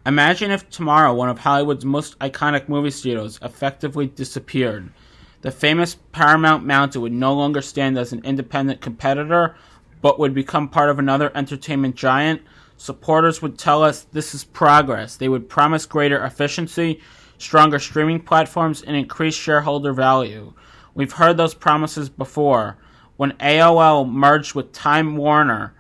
Imagine if tomorrow one of Hollywood's most iconic movie studios effectively disappeared. The famous Paramount-Mountain would no longer stand as an independent competitor, but would become part of another entertainment giant. Supporters would tell us this is progress. They would promise greater efficiency, stronger streaming platforms, and increased shareholder value. We've heard those promises before. When AOL merged with Time Warner,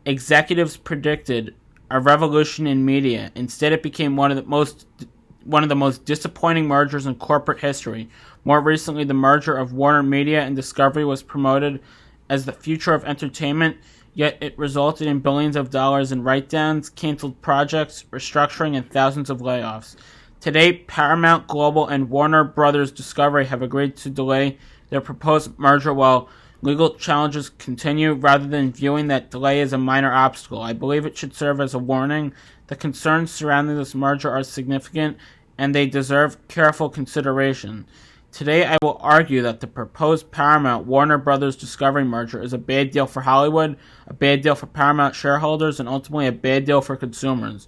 executives predicted a revolution in media. Instead, it became one of the most disappointing mergers in corporate history. More recently, the merger of Warner Media and Discovery was promoted as the future of entertainment, yet it resulted in billions of dollars in write-downs, canceled projects, restructuring, and thousands of layoffs. Today, Paramount Global and Warner Brothers Discovery have agreed to delay their proposed merger while legal challenges continue. Rather than viewing that delay as a minor obstacle, I believe it should serve as a warning. The concerns surrounding this merger are significant, and they deserve careful consideration. Today, I will argue that the proposed Paramount-Warner Brothers Discovery merger is a bad deal for Hollywood, a bad deal for Paramount shareholders, and ultimately a bad deal for consumers.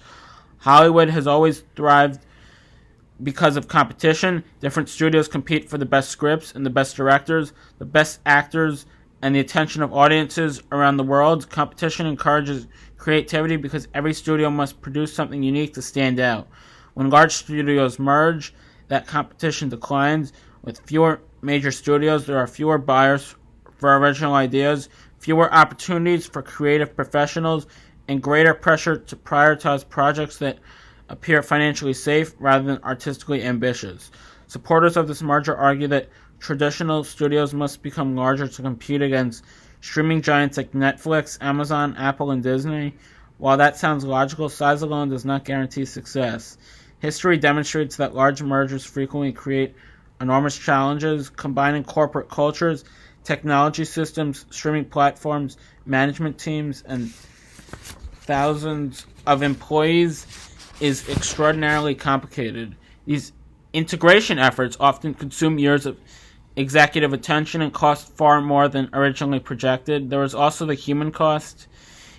Hollywood has always thrived because of competition. Different studios compete for the best scripts and the best directors, the best actors, and the attention of audiences around the world. Competition encourages creativity because every studio must produce something unique to stand out. When large studios merge, that competition declines. With fewer major studios, there are fewer buyers for original ideas, fewer opportunities for creative professionals, and greater pressure to prioritize projects that appear financially safe rather than artistically ambitious. Supporters of this merger argue that traditional studios must become larger to compete against streaming giants like Netflix, Amazon, Apple, and Disney. While that sounds logical, size alone does not guarantee success. History demonstrates that large mergers frequently create enormous challenges. Combining corporate cultures, technology systems, streaming platforms, management teams, and thousands of employees is extraordinarily complicated. These integration efforts often consume years of executive attention and cost far more than originally projected. There is also the human cost.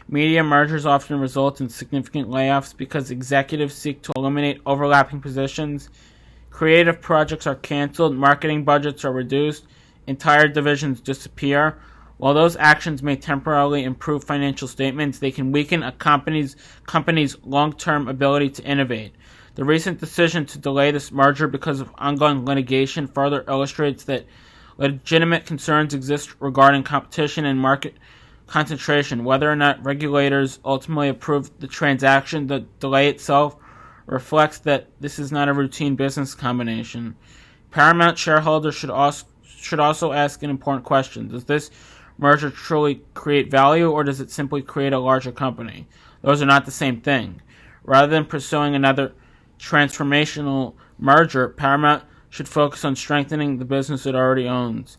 Media mergers often result in significant layoffs because executives seek to eliminate overlapping positions. Creative projects are canceled, marketing budgets are reduced, entire divisions disappear. While those actions may temporarily improve financial statements, they can weaken a company's long-term ability to innovate. The recent decision to delay this merger because of ongoing litigation further illustrates that legitimate concerns exist regarding competition and market concentration. Whether or not regulators ultimately approve the transaction, the delay itself reflects that this is not a routine business combination. Paramount shareholders should also ask an important question. Does this merger truly create value, or does it simply create a larger company? Those are not the same thing. Rather than pursuing another transformational merger, Paramount should focus on strengthening the business it already owns.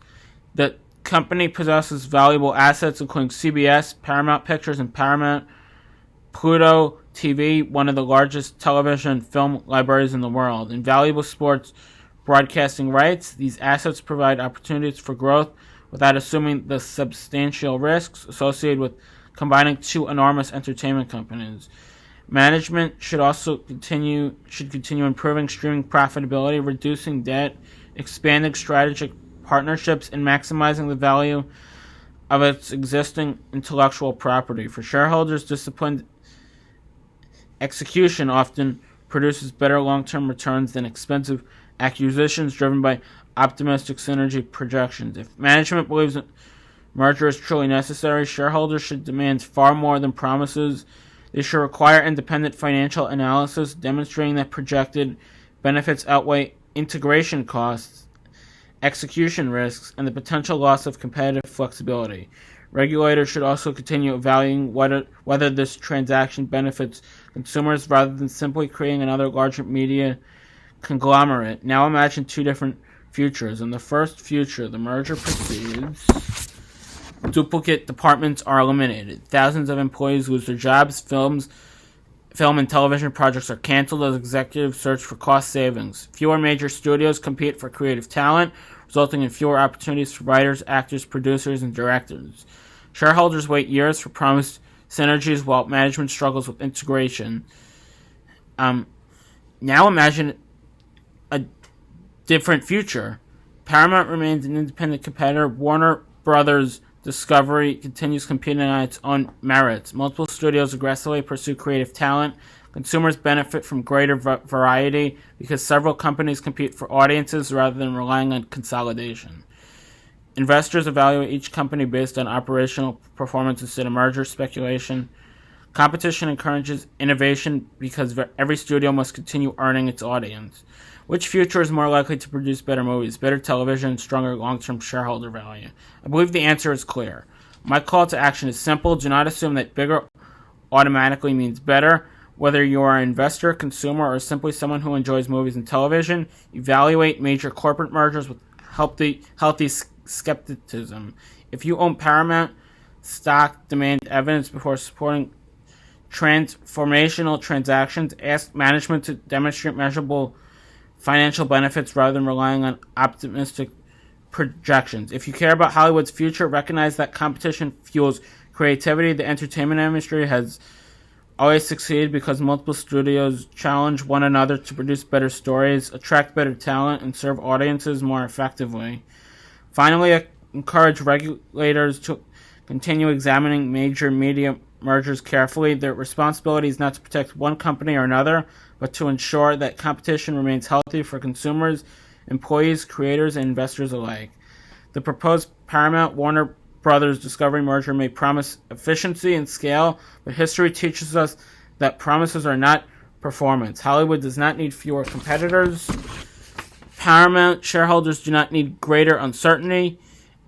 The company possesses valuable assets including CBS, Paramount Pictures, and Paramount Pluto TV, one of the largest television and film libraries in the world, and valuable sports broadcasting rights. These assets provide opportunities for growth without assuming the substantial risks associated with combining two enormous entertainment companies. Management should continue improving streaming profitability, reducing debt, expanding strategic partnerships, and maximizing the value of its existing intellectual property. For shareholders, disciplined execution often produces better long-term returns than expensive acquisitions driven by optimistic synergy projections. If management believes a merger is truly necessary, shareholders should demand far more than promises. They should require independent financial analysis demonstrating that projected benefits outweigh integration costs, execution risks, and the potential loss of competitive flexibility. Regulators should also continue evaluating whether this transaction benefits consumers rather than simply creating another larger media conglomerate. Now imagine two different futures. In the first future, the merger proceeds. Duplicate departments are eliminated. Thousands of employees lose their jobs. Film and television projects are canceled as executives search for cost savings. Fewer major studios compete for creative talent, resulting in fewer opportunities for writers, actors, producers, and directors. Shareholders wait years for promised synergies while management struggles with integration. Now imagine a different future. Paramount remains an independent competitor. Warner Brothers Discovery continues competing on its own merits. Multiple studios aggressively pursue creative talent. Consumers benefit from greater variety because several companies compete for audiences rather than relying on consolidation. Investors evaluate each company based on operational performance instead of merger speculation. Competition encourages innovation because every studio must continue earning its audience. Which future is more likely to produce better movies, better television, and stronger long-term shareholder value? I believe the answer is clear. My call to action is simple. Do not assume that bigger automatically means better. Whether you are an investor, consumer, or simply someone who enjoys movies and television, evaluate major corporate mergers with healthy skepticism. If you own Paramount stock, demand evidence before supporting transformational transactions. Ask management to demonstrate measurable financial benefits rather than relying on optimistic projections. If you care about Hollywood's future, recognize that competition fuels creativity. The entertainment industry has always succeeded because multiple studios challenge one another to produce better stories, attract better talent, and serve audiences more effectively. Finally, I encourage regulators to continue examining major media mergers carefully. Their responsibility is not to protect one company or another, but to ensure that competition remains healthy for consumers, employees, creators, and investors alike. The proposed Paramount-Warner Brothers Discovery merger may promise efficiency and scale, but history teaches us that promises are not performance. Hollywood does not need fewer competitors. Paramount shareholders do not need greater uncertainty,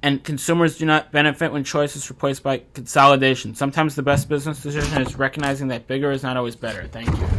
and consumers do not benefit when choice is replaced by consolidation. Sometimes the best business decision is recognizing that bigger is not always better. Thank you.